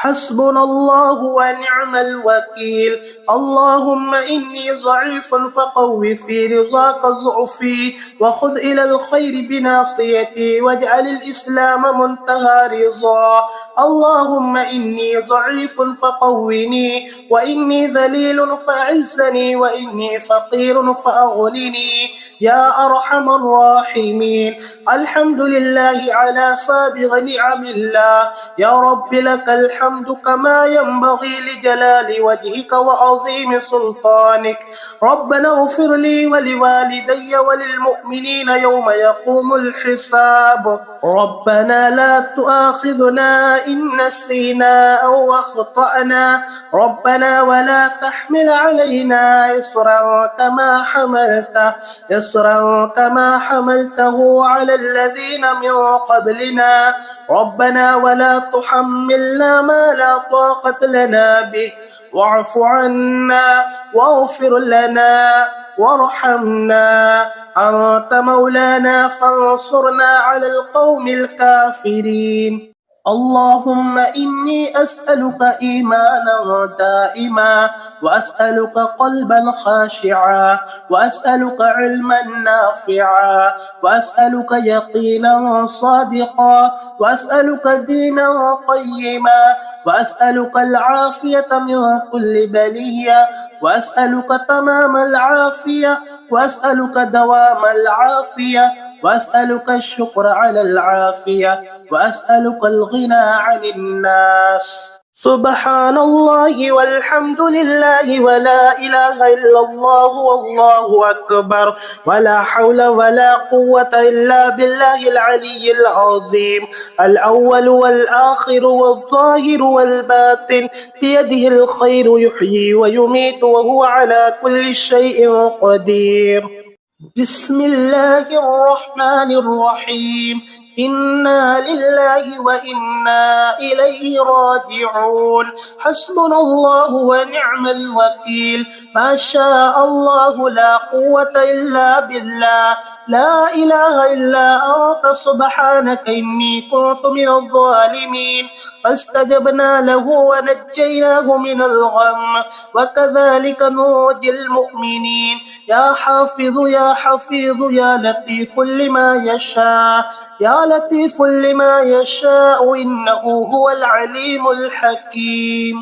حسبنا الله ونعم الوكيل. اللهم إني ضعيف فقو في رضاك ضعفي، وخذ إلى الخير بناصيتي، واجعل الإسلام منتهى رضا. اللهم إني ضعيف فقوني، وإني ذليل فأعزني، وإني فقير فأغنني يا أرحم الراحمين. الحمد لله على سابغ نعم الله. يا رب لك الحمد كما ينبغي لجلال وجهك وعظيم سلطانك. ربنا اغفر لي ولوالدي وللمؤمنين يوم يقوم الحساب. ربنا لا تؤاخذنا إن نسينا أو أخطأنا. ربنا ولا تحمل علينا إصرا كما حملته على الذين من قبلنا. ربنا ولا تحملنا ما لا طاقة لنا به. واعف عنا واغفر لنا وارحمنا. أنت مولانا فانصرنا على القوم الكافرين. اللهم إني أسألك إيمانا دائما، وأسألك قلبا خاشعا، وأسألك علما نافعا، وأسألك يقينا صادقا، وأسألك دينا قيما، وأسألك العافية من كل بلية، وأسألك تمام العافية، وأسألك دوام العافية، وأسألك الشكر على العافية، وأسألك الغنى عن الناس. سبحان الله والحمد لله ولا إله إلا الله والله أكبر، ولا حول ولا قوة إلا بالله العلي العظيم. الأول والآخر والظاهر والباطن، بيده الخير يحيي ويميت وهو على كل شيء قدير. بسم الله الرحمن الرحيم. إنا لله وإنا إليه راجعون. حسبنا الله ونعم الوكيل. ما شاء الله لا قوة إلا بالله. لا إله إلا أنت سبحانك إني كنت من الظالمين. فاستجبنا له ونجيناه من الغم، وكذلك ننجي المؤمنين. يا حافظ يا حفيظ يا لطيف لما يشاء، يا لطيف لما يشاء، إنه هو العليم الحكيم.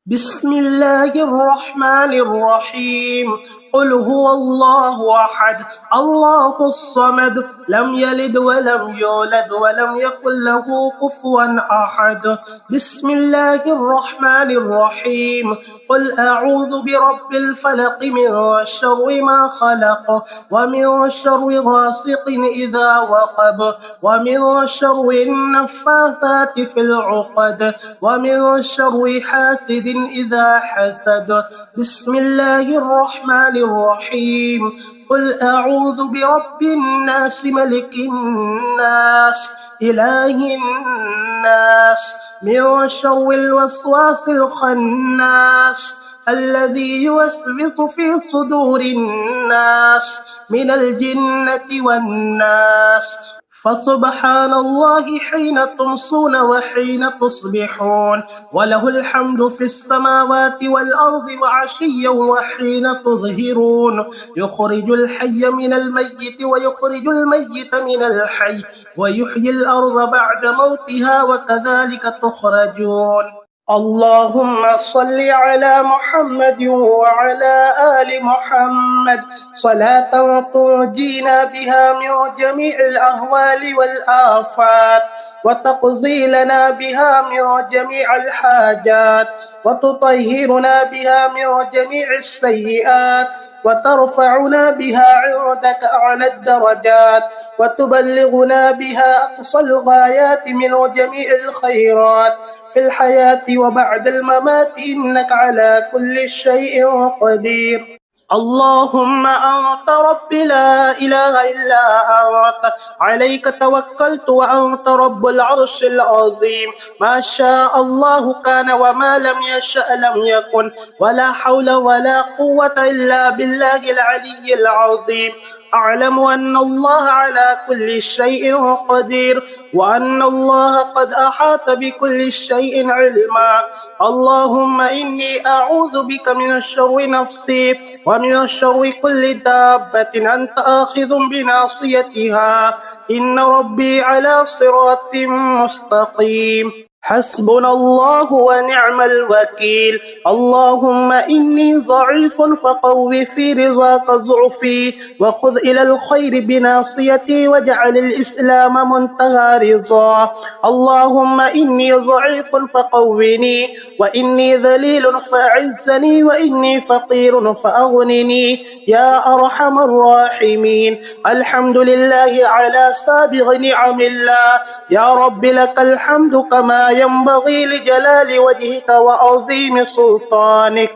بسم الله الرحمن الرحيم. قل هو الله أحد الله الصمد لم يلد ولم يولد ولم يكن له كفوا أحد. بسم الله الرحمن الرحيم. قل أعوذ برب الفلق من شر ما خلق، ومن شر غاسق إذا وقب، ومن شر النفاثات في العقد، ومن شر حاسد إذا حسد. بسم الله الرحمن الرحيم. قل أعوذ برب الناس ملك الناس إله الناس من شر الوسواس الخناس الذي يوسوس في صدور الناس من الجنة والناس. فسبحان الله حين تمسون وحين تصبحون، وله الحمد في السماوات والأرض وعشيا وحين تظهرون. يخرج الحي من الميت ويخرج الميت من الحي، ويحيي الأرض بعد موتها، وكذلك تخرجون. اللهم صل على محمد وعلى آل محمد صلاة تنجينا بها من جميع الأهوال والآفات، وتقضي لنا بها من جميع الحاجات، وتطهرنا بها من جميع السيئات، وترفعنا بها عندك أعلى الدرجات، وتبلغنا بها أقصى الغايات من جميع الخيرات في الحياة وبعد الممات، إنك على كل شيء قدير. اللهم أنت ربي لا إله إلا أنت، عليك توكلت وأنت رب العرش العظيم. ما شاء الله كان وما لم يشأ لم يكن، ولا حول ولا قوة إلا بالله العلي العظيم. أعلم أن الله على كل شيء قدير وأن الله قد أحاط بكل شيء علما. اللهم إني أعوذ بك من شر نفسي ومن شر كل دابة أنت آخذ بناصيتها إن ربي على صراط مستقيم. حسبنا الله ونعم الوكيل. اللهم إني ضعيف فقو في رضاك ضعفي وخذ إلى الخير بناصيتي واجعل الإسلام منتهى رضا. اللهم إني ضعيف فقوني وإني ذليل فأعزني وإني فقير فأغنني يا أرحم الراحمين. الحمد لله على سابغ نعم الله. يا رب لك الحمد كما ينبغي لجلال وجهك وعظيم سلطانك.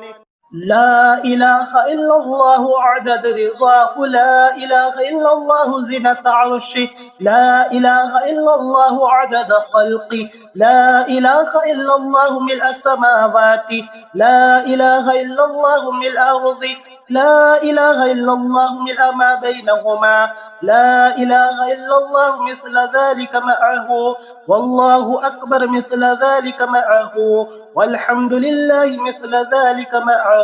لا إله إلا الله عدد رضاه، لا إله إلا الله زنة عرشه، لا إله إلا الله عدد خلقه، لا إله إلا الله ملء السماوات، لا إله إلا الله ملء الأرض، لا إله إلا الله ملء ما بينهما، لا إله إلا الله مثل ذلك معه، والله أكبر مثل ذلك معه، والحمد لله مثل ذلك معه.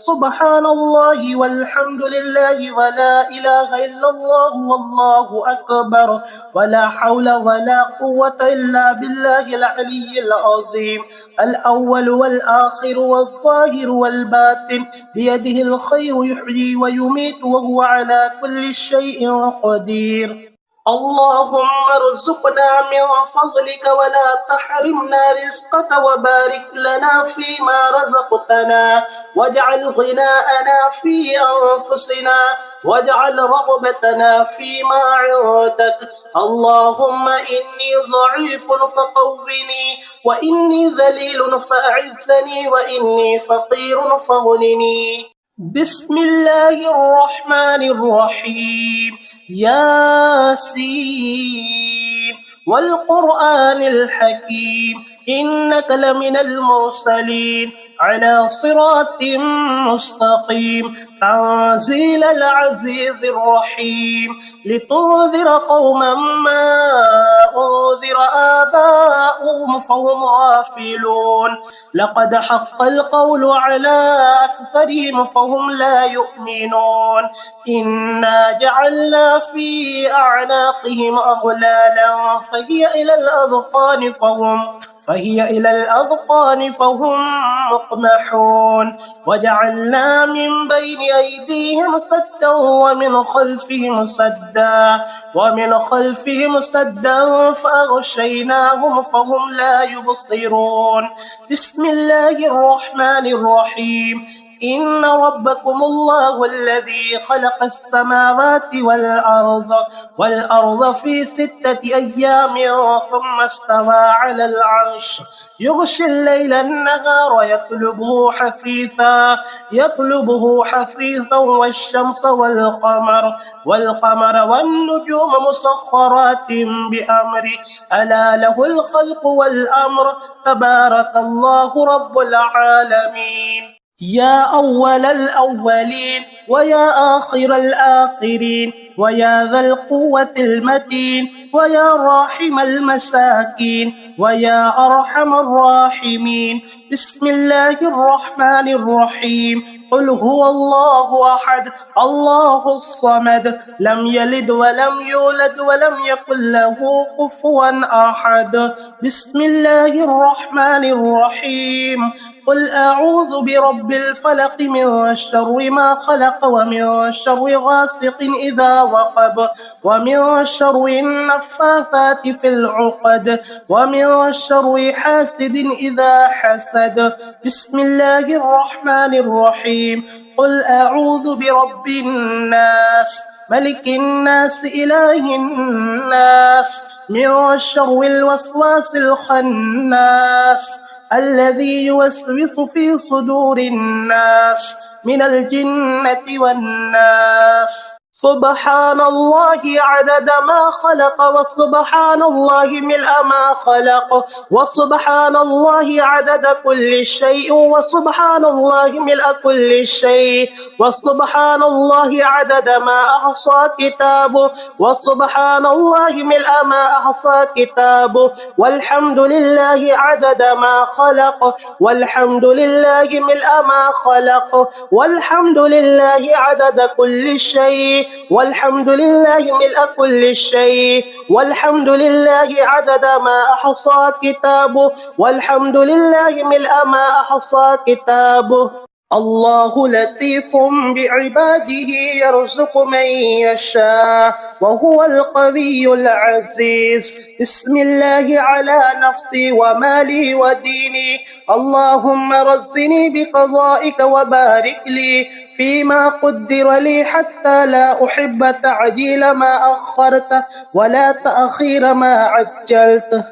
سبحان الله والحمد لله ولا إله إلا الله والله أكبر ولا حول ولا قوة إلا بالله العلي العظيم. الأول والآخر والظاهر والباطن بيده الخير يحيي ويميت وهو على كل شيء قدير. اللهم ارزقنا من فضلك ولا تحرمنا رزقك وبارك لنا فيما رزقتنا واجعل غناءنا في أنفسنا واجعل رغبتنا فيما عندك. اللهم إني ضعيف فقوّني وإني ذليل فأعزني وإني فقير فاغنني. بسم الله الرحمن الرحيم. ياسين والقرآن الحكيم إنك لمن المرسلين على صراط مستقيم. تنزيل العزيز الرحيم لتنذر قوما ما أنذر آباؤهم فهم غافلون. لقد حق القول على أكثرهم فهم لا يؤمنون. إنا جعلنا في أعناقهم أغلالا فهي إلى الأذقان فهم مقمحون. وجعلنا من بين أيديهم سدا ومن خلفهم سدا فأغشيناهم فهم لا يبصرون. بسم الله الرحمن الرحيم. إن ربكم الله الذي خلق السماوات والأرض في 6 أيام ثم استوى على العرش يغشي الليل النهار يطلبه حثيثا والشمس والقمر والنجوم مسخرات بأمره ألا له الخلق والأمر تبارك الله رب العالمين. يا أول الأولين ويا آخر الآخرين ويا ذا القوة المتين ويا راحم المساكين ويا أرحم الراحمين. بسم الله الرحمن الرحيم. قل هو الله أحد الله الصمد لم يلد ولم يولد ولم يكن له كفوا أحد. بسم الله الرحمن الرحيم. قل أعوذ برب الفلق من شر ما خلق ومن شر غاسق إذا وقب ومن شر النفاثات في العقد ومن شر حاسد إذا حسد. بسم الله الرحمن الرحيم. قل أعوذ برب الناس ملك الناس إله الناس من شر الوسواس الخناس الذي يوسوس في صدور الناس من الجنة والناس. سبحان الله عدد ما خلق وسبحان الله ملء ما خلق وسبحان الله عدد كل شيء وسبحان الله ملء كل شيء وسبحان الله عدد ما أحصى كتابه وسبحان الله ملء ما أحصى كتابه والحمد لله عدد ما خلق والحمد لله ملء ما خلق والحمد لله عدد كل شيء والحمد لله ملء كل شيء والحمد لله عدد ما أحصى كتابه والحمد لله ملء ما أحصى كتابه الله لطيف بعباده يرزق من يشاء وهو القوي العزيز بسم الله على نفسي ومالي وديني اللهم رزقني بقضائك وبارك لي فيما قدر لي حتى لا أحب تعجيل ما أخرت ولا تأخير ما عجلت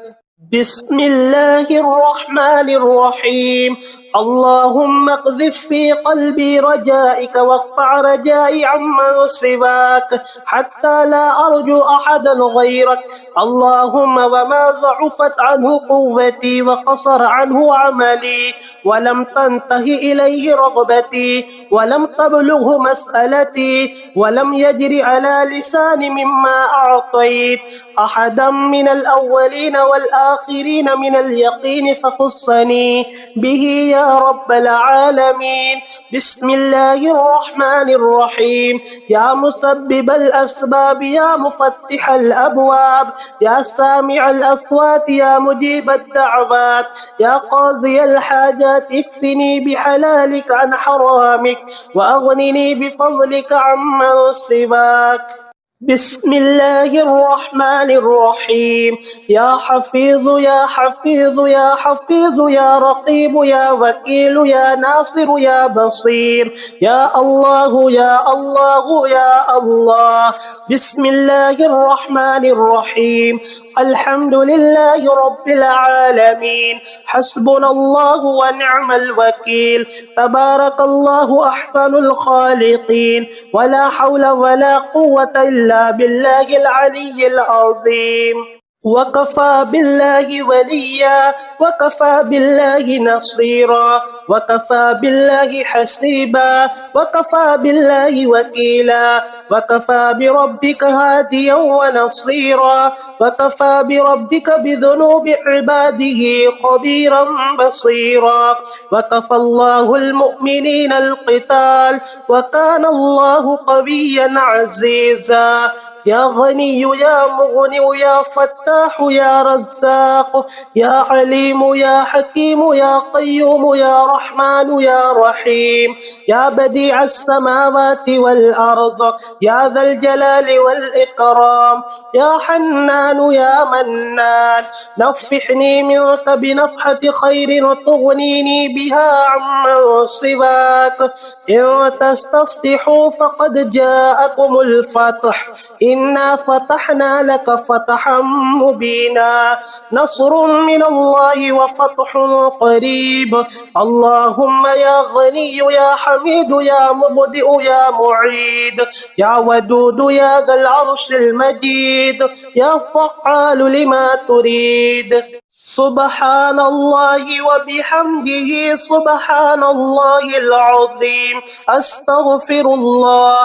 بسم الله الرحمن الرحيم اللهم اقذف في قلبي رجائك واقطع رجائي عمن سواك حتى لا أرجو أحدا غيرك اللهم وما ضعفت عنه قوتي وقصر عنه عملي ولم تنته إليه رغبتي ولم تبلغه مسألتي ولم يجر على لساني مما أعطيت أحدا من الأولين والآخرين من اليقين فخصني به يا رب العالمين بسم الله الرحمن الرحيم يا مسبب الأسباب يا مفتح الأبواب يا سامع الأصوات يا مجيب الدعوات يا قاضي الحاجات اكفني بحلالك عن حرامك وأغنني بفضلك عمن سواك بسم الله الرحمن الرحيم يا حفيظ يا حفيظ يا حفيظ يا رقيب يا وكيل يا ناصر يا بصير يا الله يا الله يا الله بسم الله الرحمن الرحيم الحمد لله رب العالمين حسبنا الله ونعم الوكيل تبارك الله أحسن الخالقين ولا حول ولا قوة إلا بالله العلي العظيم وكفى بالله وليا وكفى بالله نصيرا وكفى بالله حسيبا وكفى بالله وكيلا وكفى بربك هاديا ونصيرا وكفى بربك بذنوب عباده خبيرا بصيرا وكفى الله المؤمنين القتال وكان الله قويا عزيزا يا غني يا مغني يا فتاح يا رزاق يا عليم يا حكيم يا قيوم يا رحمن يا رحيم يا بديع السماوات والأرض يا ذا الجلال والإكرام يا حنان يا منان نفحني منك بنفحة خير تغنيني بها عمن سواك إن تستفتحوا فقد جاءكم الفتح إنا فتحنا لك فتحا مبينا نصر من الله وفتح قريب اللهم يا غني يا حميد يا مبدئ يا معيد يا ودود يا ذا العرش المجيد يا فعال لما تريد سبحان الله وبحمده سبحان الله العظيم أستغفر الله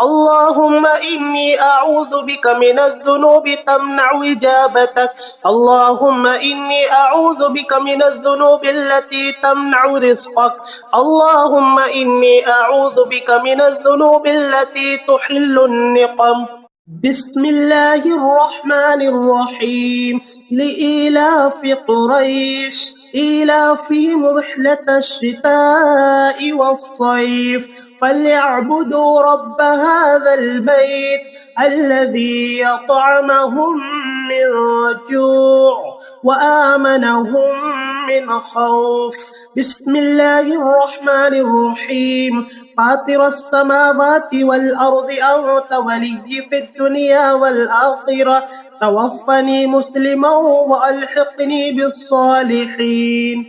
اللهم إني أعوذ بك من الذنوب تمنع إجابتك اللهم إني أعوذ بك من الذنوب التي تمنع رزقك اللهم إني أعوذ بك من الذنوب التي تحل النقم بسم الله الرحمن الرحيم لإيلاف قريش إيلافهم رحلة الشتاء والصيف فليعبدوا رب هذا البيت الذي يطعمهم من جوع وآمنهم من خوف بسم الله الرحمن الرحيم فاطر السماوات والأرض أنت ولي في الدنيا والآخرة توفني مسلما وألحقني بالصالحين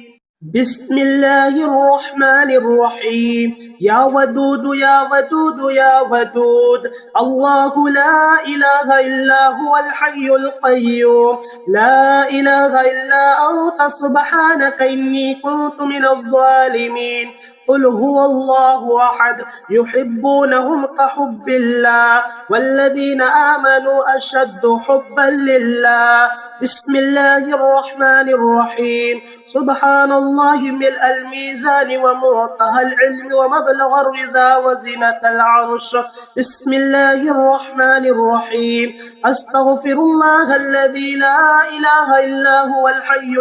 بسم الله الرحمن الرحيم يا ودود يا ودود يا ودود الله لا إله إلا هو الحي القيوم لا إله إلا أنت سبحانك إني كنت من الظالمين قل هو الله أحد يحبونهم كحب الله والذين آمنوا أشد حبا لله بسم الله الرحمن الرحيم سبحان الله ملء الميزان ومنتهى العلم ومبلغ الرضا وزنة العرش بسم الله الرحمن الرحيم أستغفر الله الذي لا إله إلا هو الحي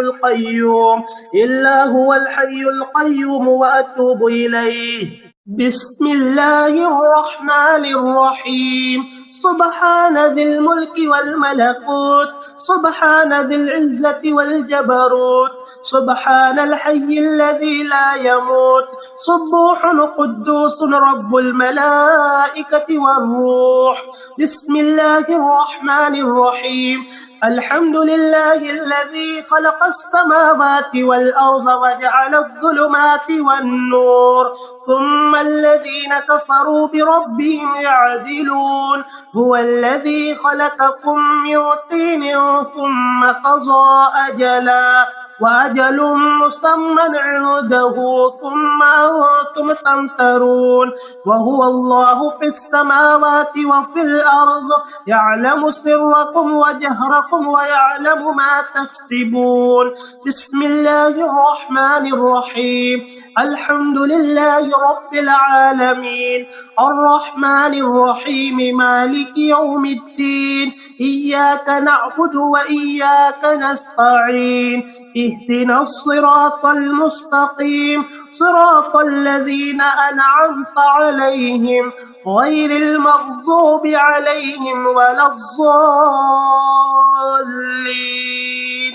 القيوم وأتوب إليه بسم الله الرحمن الرحيم سبحان ذي الملك والملكوت سبحان ذي العزة والجبروت سبحان الحي الذي لا يموت سبوح قدوس رب الملائكة والروح بسم الله الرحمن الرحيم الحمد لله الذي خلق السماوات والأرض وجعل الظلمات والنور ثم الذين كفروا بربهم يعدلون هو الذي خلقكم من طين ثم قضى أجلا وأجل مسمى عنده ثم أنتم تمترون وهو الله في السماوات وفي الأرض يعلم سركم وجهركم ويعلم ما تكسبون بسم الله الرحمن الرحيم الحمد لله رب العالمين الرحمن الرحيم مالك يوم الدين إياك نعبد وإياك نستعين اهدنا الصراط المستقيم صراط الذين أنعمت عليهم غير المغضوب عليهم ولا الضالين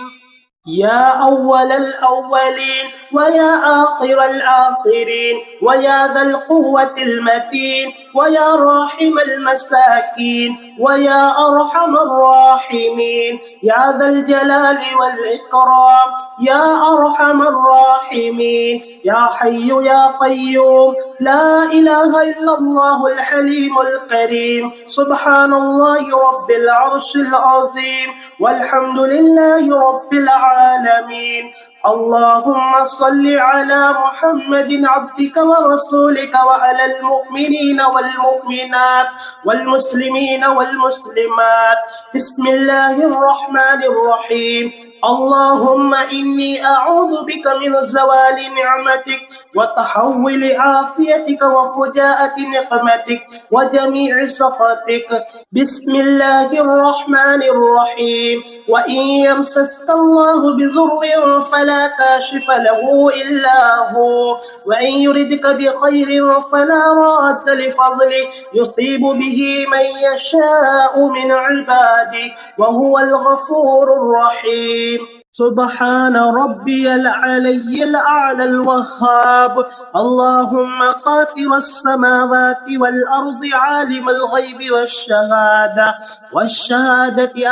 يا أول الأولين ويا آخر الآخرين ويا ذا القوة المتين ويا راحم المساكين ويا أرحم الراحمين يا ذا الجلال والإكرام يا أرحم الراحمين يا حي يا قيوم لا إله إلا الله الحليم الكريم سبحان الله رب العرش العظيم والحمد لله رب العالمين اللهم صل على محمد عبدك ورسولك وعلى المؤمنين والمؤمنات والمسلمين والمسلمات بسم الله الرحمن الرحيم اللهم إني أعوذ بك من زوال نعمتك وتحول عافيتك وفجاءة نقمتك وجميع سخطك بسم الله الرحمن الرحيم وإن يمسسك الله بضر فلا كاشف له إلا هو وإن يردك بخير فلا راد لفضله يصيب به من يشاء من عباده وهو الغفور الرحيم سبحان ربي العلي الأعلى الوهاب اللهم فاطر السماوات والأرض عالم الغيب والشهادة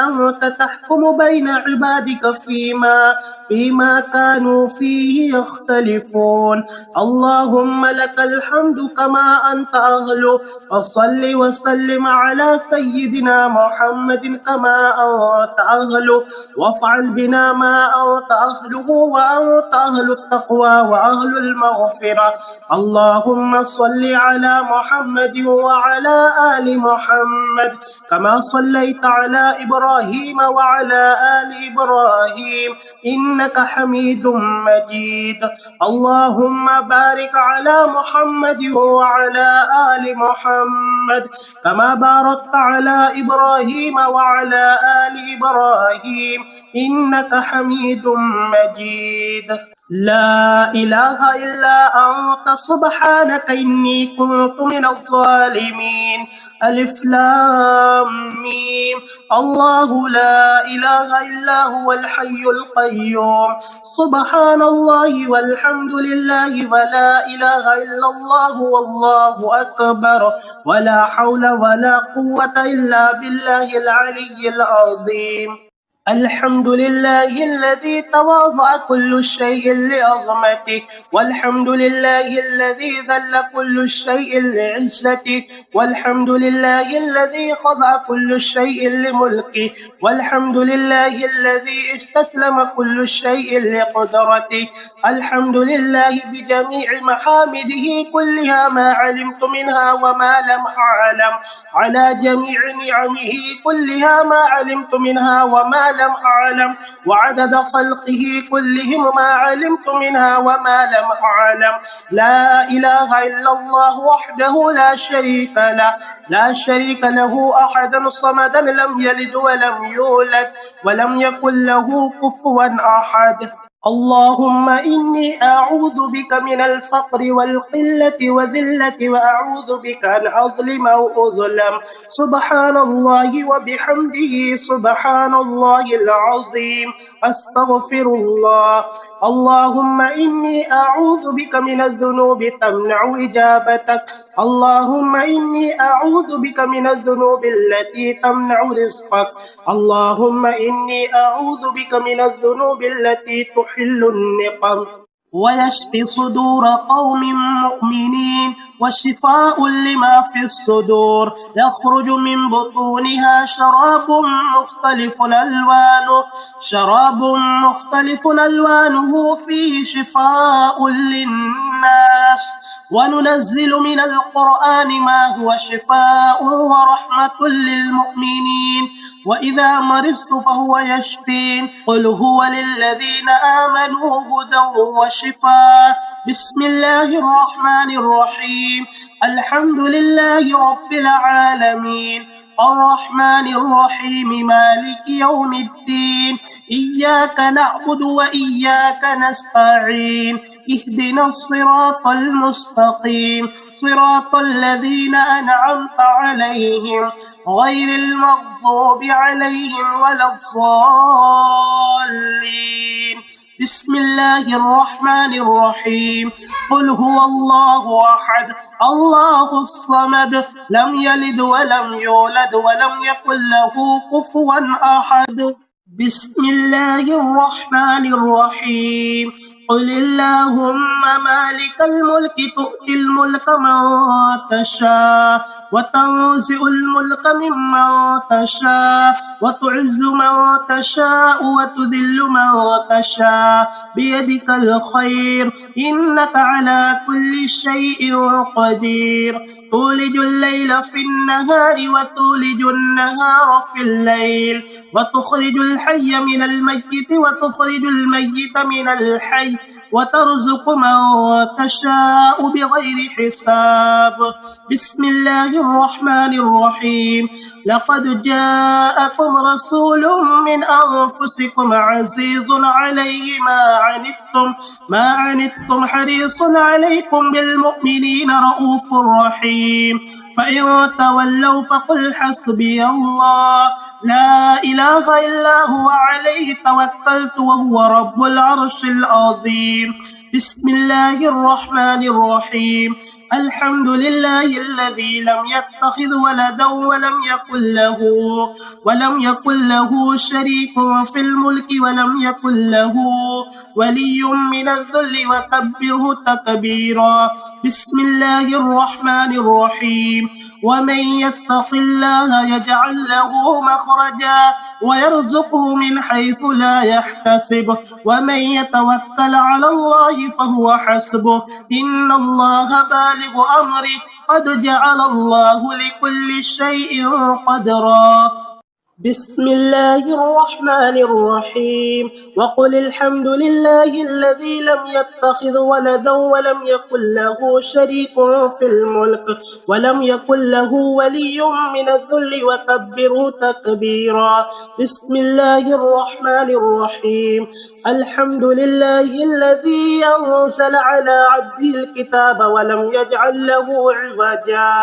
أنت تحكم بين عبادك فيما كانوا فيه يختلفون اللهم لك الحمد كما أنت أهله فصل وسلم على سيدنا محمد كما أنت أهله وافعل بنا ما أنت أهله وأنت أهل التقوى وأهل المغفرة اللهم صل على محمد وعلى آل محمد كما صليت على إبراهيم وعلى آل إبراهيم إنك حميد مجيد اللهم بارك على محمد وعلى آل محمد كما باركت على إبراهيم وعلى آل إبراهيم إنك حميد مجيد لا إله إلا أنت سبحانك إني كنت من الظالمين ألف لام ميم الله لا إله إلا هو الحي القيوم سبحان الله والحمد لله ولا إله إلا الله والله أكبر ولا حول ولا قوة إلا بالله العلي العظيم الحمد لله الذي تواضع كل شيء لعظمته، والحمد لله الذي ذل كل شيء لعزته، والحمد لله الذي خضع كل شيء لملكه، والحمد لله الذي استسلم كل شيء لقدرته. الحمد لله بجميع محامده كلها ما علمت منها وما لم أعلم، على جميع نعمه كلها ما علمت منها وما لم أعلم، وعدد خلقه كلهم ما علمت منها وما لم أعلم. لا إله إلا الله وحده لا شريك له، لا شريك له أحد صمدا لم يلد ولم يولد ولم يكن له كفوا أحد. اللهم إني أعوذ بك من الفقر والقلة وذلة، وأعوذ بك أن أظلم أو أظلم. سبحان الله وبحمده، سبحان الله العظيم. أستغفر الله. اللهم إني أعوذ بك من الذنوب تمنع إجابتك. اللهم إني أعوذ بك من الذنوب التي تمنع رزقك. اللهم إني أعوذ بك من الذنوب التي تحل النقم ويشفي صدور قوم مؤمنين، وشفاء لما في الصدور. يخرج من بطونها شراب مختلف ألوانه، شراب مختلف ألوانه فيه شفاء للناس. وننزل من القرآن ما هو شفاء ورحمة للمؤمنين، وإذا مرضت فهو يشفين. قل هو للذين آمنوا هدى وشفاء. بسم الله الرحمن الرحيم. الحمد لله رب العالمين، الرحمن الرحيم، مالك يوم الدين. إياك نعبد وإياك نستعين. اهدنا الصراط المستقيم، صراط الذين أنعمت عليهم غير المغضوب عليهم ولا الضالين. بسم الله الرحمن الرحيم. قل هو الله أحد، الله الصمد، لم يلد ولم يولد ولم يكن له كفوا أحد. بسم الله الرحمن الرحيم. قل اللهم مالك الملك تؤتي الملك من تشاء، وتنزع الملك ممن تشاء، وتعز من تشاء، وتذل من تشاء، بيدك الخير، إنك على كل شيء قدير. تولج الليل في النهار وتولج النهار في الليل، وتخرج الحي من الميت وتخرج الميت من الحي، وترزق من تشاء بغير حساب. بسم الله الرحمن الرحيم. لقد جاءكم رسول من أنفسكم عزيز عليه ما عنتم حريص عليكم بالمؤمنين رؤوف رحيم. فإن تولوا فقل حسبي الله لا إله إلا هو عليه توكلت وهو رب العرش العظيم. بسم الله الرحمن الرحيم. الحمد لله الذي لم يتخذ ولدا ولم يكن له شريك في الملك ولم يكن له ولي من الذل وكبره تكبيرا. بسم الله الرحمن الرحيم. ومن يتق الله يجعل له مخرجا ويرزقه من حيث لا يحتسب، ومن يتوكل على الله فهو حسبه، إن الله بالغ أمره، قد جعل الله لكل شيء قدرا. بسم الله الرحمن الرحيم. وقل الحمد لله الذي لم يتخذ ولدا ولم يكن له شريك في الملك ولم يكن له ولي من الذل وكبره تكبيرا. بسم الله الرحمن الرحيم. الحمد لله الذي أنزل على عبده الكتاب ولم يجعل له عوجا.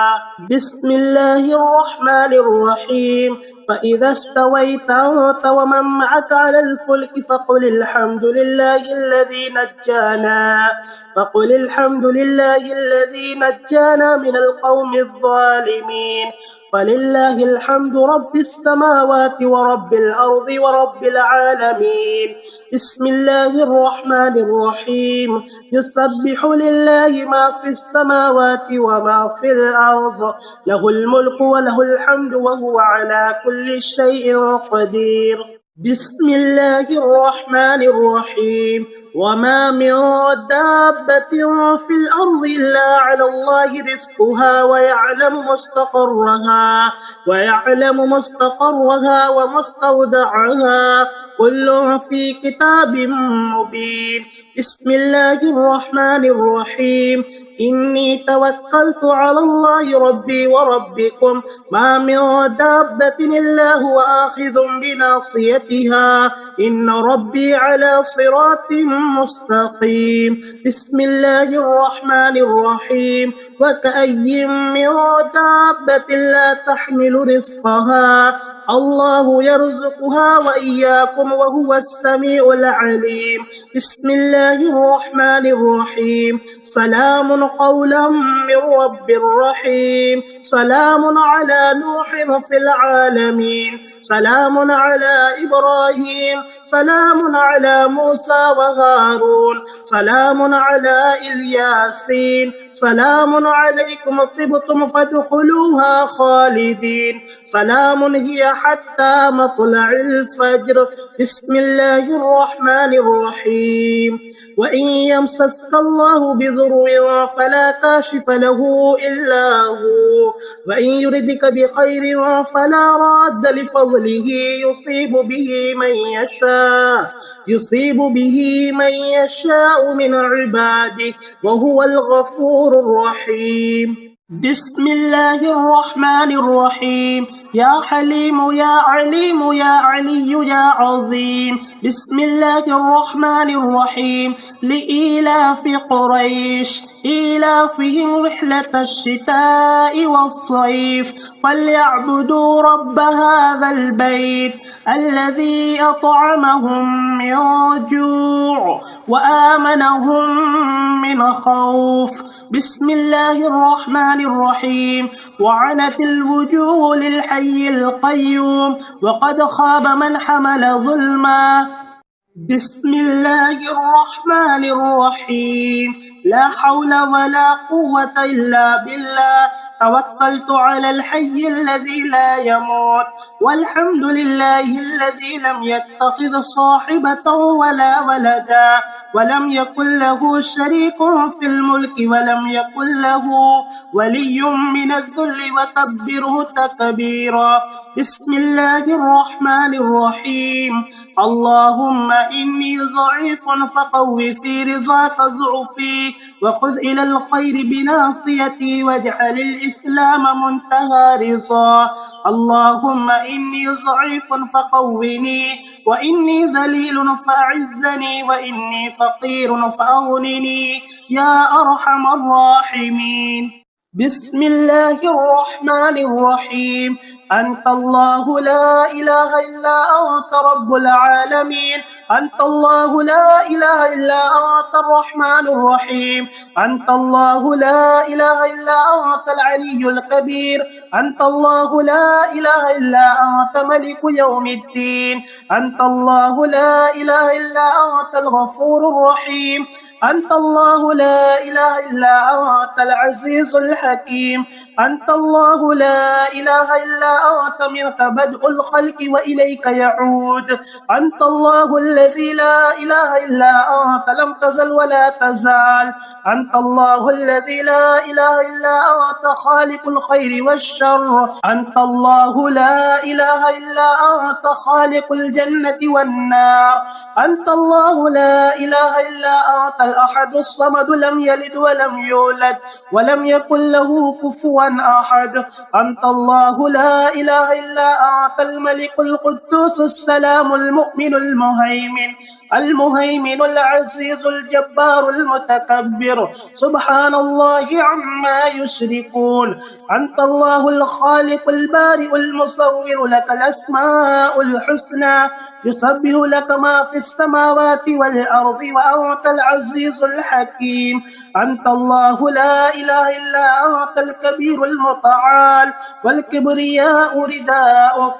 بسم الله الرحمن الرحيم. فإذا استويت أنت ومن معك على الفلك فقل الحمد لله الذي نجانا من القوم الظالمين. فلله الحمد رب السماوات ورب الأرض ورب العالمين. بسم الله الرحمن الرحيم. يسبح لله ما في السماوات وما في الأرض، له الملك وله الحمد وهو على كل شيء قدير. بسم الله الرحمن الرحيم. وما من دابة في الأرض إلا على الله رزقها ويعلم مستقرها ومستودعها، كل في كتاب مبين. بسم الله الرحمن الرحيم. إني توكلت على الله ربي وربكم، ما من دابة إلا هو آخذ بناصيتها، إن ربي على صراط مستقيم. بسم الله الرحمن الرحيم. وكأي من دابة لا تحمل رزقها، الله يرزقها وإياكم وهو السميع العليم. بسم الله الرحمن الرحيم. سلام قولا من رب رحيم. سلام على نوح في العالمين. سلام على إبراهيم. سلام على موسى وهارون. سلام على الياسين. سلام عليكم طبتم فادخلوها خالدين. سلام هي حتى مطلع الفجر. بسم الله الرحمن الرحيم. وإن يمسسك الله بضر فلا كاشف له إلا هو، وإن يردك بخير فلا راد لفضله، يصيب به من يشاء من عباده، وهو الغفور الرحيم. بسم الله الرحمن الرحيم. يا حليم يا عليم يا علي يا عظيم. بسم الله الرحمن الرحيم. لإيلاف قريش إيلافهم رحلة الشتاء والصيف، فليعبدوا رب هذا البيت الذي أطعمهم من جوع وآمنهم من خوف. بسم الله الرحمن الرحيم. وعنت الوجوه للحي القيوم، وقد خاب من حمل ظلما. بسم الله الرحمن الرحيم. لا حول ولا قوة إلا بالله. توكلت على الحي الذي لا يموت، والحمد لله الذي لم يتخذ صاحبة ولا ولدا، ولم يكن له شريك في الملك، ولم يكن له ولي من الذل، وكبره تكبيرا. بسم الله الرحمن الرحيم. اللهم إني ضعيف فقو في رضاك ضعفي، وخذ إلى الخير بناصيتي، واجعل الإسلام منتهى رضا. اللهم إني ضعيف فقوني، وإني ذليل فأعزني، وإني فقير فأغنني يا أرحم الراحمين. بسم الله الرحمن الرحيم. أنت الله لا إله إلا أنت رب العالمين. أنت الله لا إله إلا أنت الرحمن الرحيم. أنت الله لا إله إلا أنت العلي الكبير. أنت الله لا إله إلا أنت ملك يوم الدين. أنت الله لا إله إلا أنت الغفور الرحيم. أنت الله لا إله إلا أنت العزيز الحكيم. أنت الله لا إله إلا أنت منك بدء الخلق وإليك يعود. أنت الله الذي لا إله إلا أنت لم تزل ولا تزال. أنت الله الذي لا إله إلا أنت خالق الخير والشر. أنت الله لا إله إلا أنت خالق الجنة والنار. أنت الله لا إله إلا أنت الأحد الصمد، لم يلد ولم يولد ولم يكن له كفوا أحد. أنت الله لا إله إلا أنت الملك القدوس السلام المؤمن المهيمن العزيز الجبار المتكبر، سبحان الله عما يشركون. أنت الله الخالق البارئ المصور، لك الأسماء الحسنى، يسبح لك ما في السماوات والأرض، وأنت العزيز العزيز الحكيم. أنت الله لا إله إلا أنت الكبير المتعال، والكبرياء رداؤك.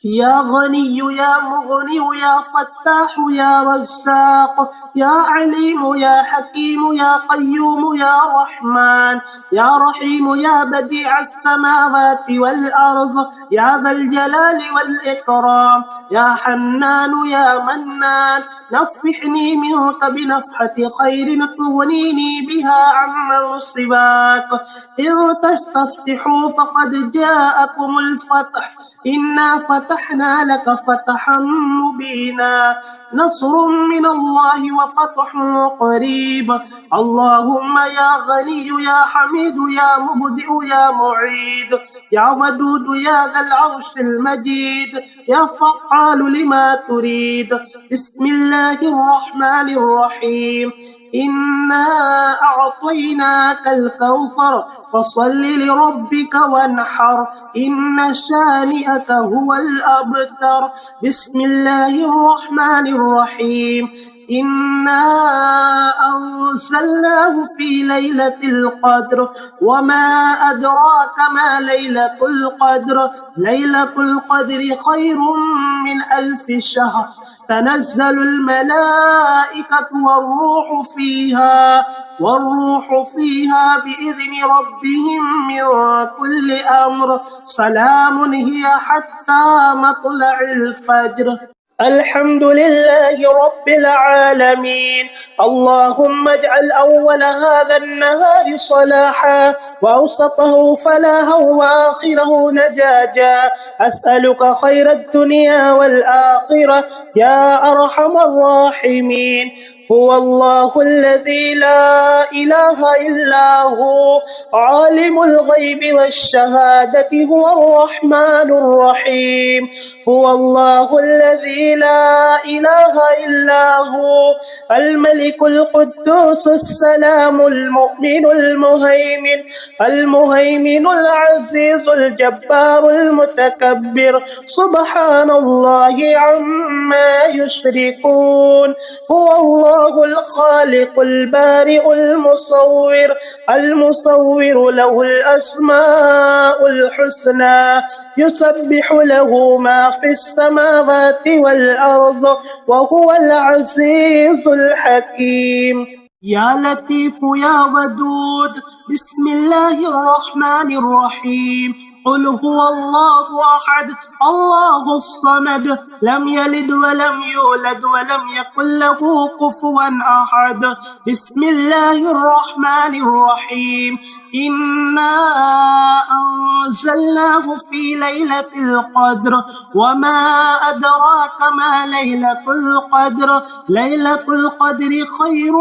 يا غني يا مغني يا فتاح يا رزاق، يا عليم يا حكيم يا قيوم يا رحمن، يا رحيم يا بديع السماوات والأرض، يا ذا الجلال والإكرام، يا حنان يا منان، نفحني منك بنفحة خير تغنيني بها عمن سواك. إن تستفتحوا فقد جاءكم الفتح، إنا فتحنا لك فتحا مبينا، نصر من الله وفتح قريب. اللهم يا غني يا حميد يا مبدئ يا معيد، يا ودود يا ذا العرش المجيد، يا فعال لما تريد. بسم الله الرحمن الرحيم. إنا أعطيناك الكوثر فصل لربك وانحر، إن شانئك هو الأبتر. بسم الله الرحمن الرحيم. إنا أنزلناه في ليلة القدر، وما أدراك ما ليلة القدر، ليلة القدر خير من 1000 شهر. تنزل الملائكة والروح فيها بإذن ربهم من كل أمر، سلام هي حتى مطلع الفجر. الحمد لله رب العالمين. اللهم اجعل أول هذا النهار صلاحا، وأوسطه فلاحا، وآخره نجاجا. أسألك خير الدنيا والآخرة يا أرحم الراحمين. هو الله الذي لا إله إلا هو، عالم الغيب والشهادة، هو الرحمن الرحيم. هو الله الذي لا إله إلا هو، الملك القدوس السلام المؤمن المهيمن العزيز الجبار المتكبر، سبحان الله عما يشركون. هو الله الخالق البارئ المصور له الأسماء الحسنى، يسبح له ما في السماوات والأرض، وهو العزيز الحكيم. يا لطيف يا ودود. بسم الله الرحمن الرحيم. قل هو الله أحد الله الصمد، لم يلد ولم يولد ولم يكن له كفوا أحد. بسم الله الرحمن الرحيم. إنا أنزلناه في ليلة القدر، وما أدراك ما ليلة القدر، ليلة القدر خير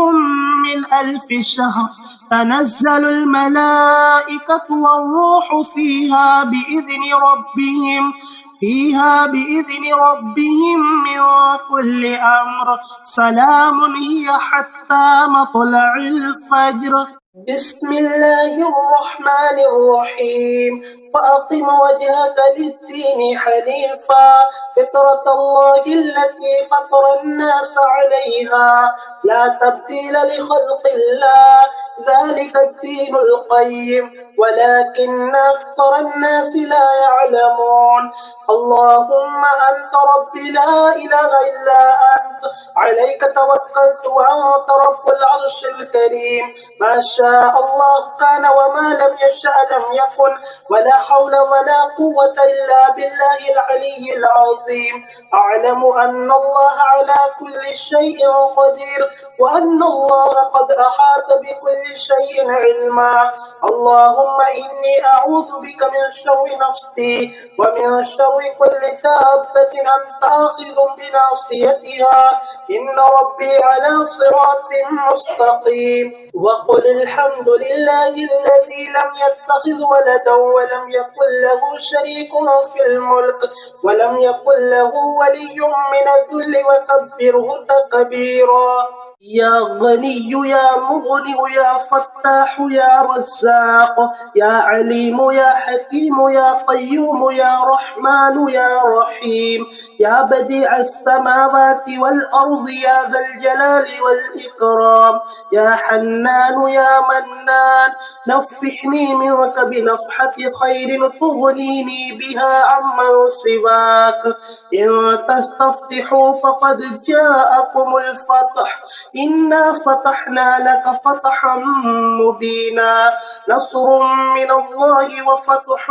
من 1000 شهر. تنزل الملائكة والروح فيها بإذن ربهم من كل أمر، سلام هي حتى مطلع الفجر. بسم الله الرحمن الرحيم. فأقم وجهك للدين حنيفا، فطرة الله التي فطر الناس عليها، لا تبديل لخلق الله، ذلك الدين القيم، ولكن أكثر الناس لا يعلمون. اللهم أنت ربي لا إله إلا أنت، عليك توكلت وأنت رب العرش الكريم. ما شاء الله كان وما لم يشأ لم يكن، ولا حول ولا قوة إلا بالله العلي العظيم. أعلم أن الله على كل شيء قدير، وأن الله قد أحاط بكل شيء علما. اللهم إني أعوذ بك من شر نفسي ومن شر كل دابة أنت آخذ بناصيتها، إن ربي على صراط مستقيم. وقل الحمد لله الذي لم يتخذ ولدا ولم يكن له شريك في الملك ولم يكن له ولي من الذل وكبره تكبيرا. يا غني يا مغني يا فتاح يا رزاق يا عليم يا حكيم يا قيوم يا رحمن يا رحيم يا بديع السماوات والأرض يا ذا الجلال والإكرام يا حنان يا منان نفحني منك بنفحة خير تغنيني بها عمن سواك إن تستفتحوا فقد جاءكم الفتح إنا فتحنا لك فتحا مبينا نصر من الله وفتح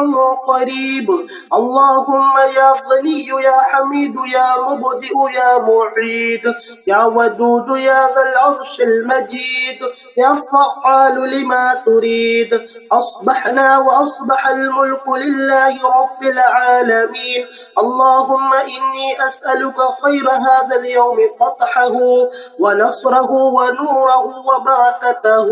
قريب اللهم يا غني يا حميد يا مبدئ يا معيد يا ودود يا ذا العرش المجيد يا فعال لما تريد أصبحنا وأصبح الملك لله رب العالمين اللهم إني أسألك خير هذا اليوم فتحه ونصره ونوره وبركته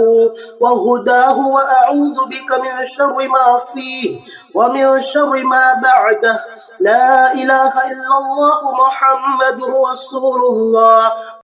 وهداه وأعوذ بك من شر ما فيه ومن شر ما بعده لا إله إلا الله محمد رسول الله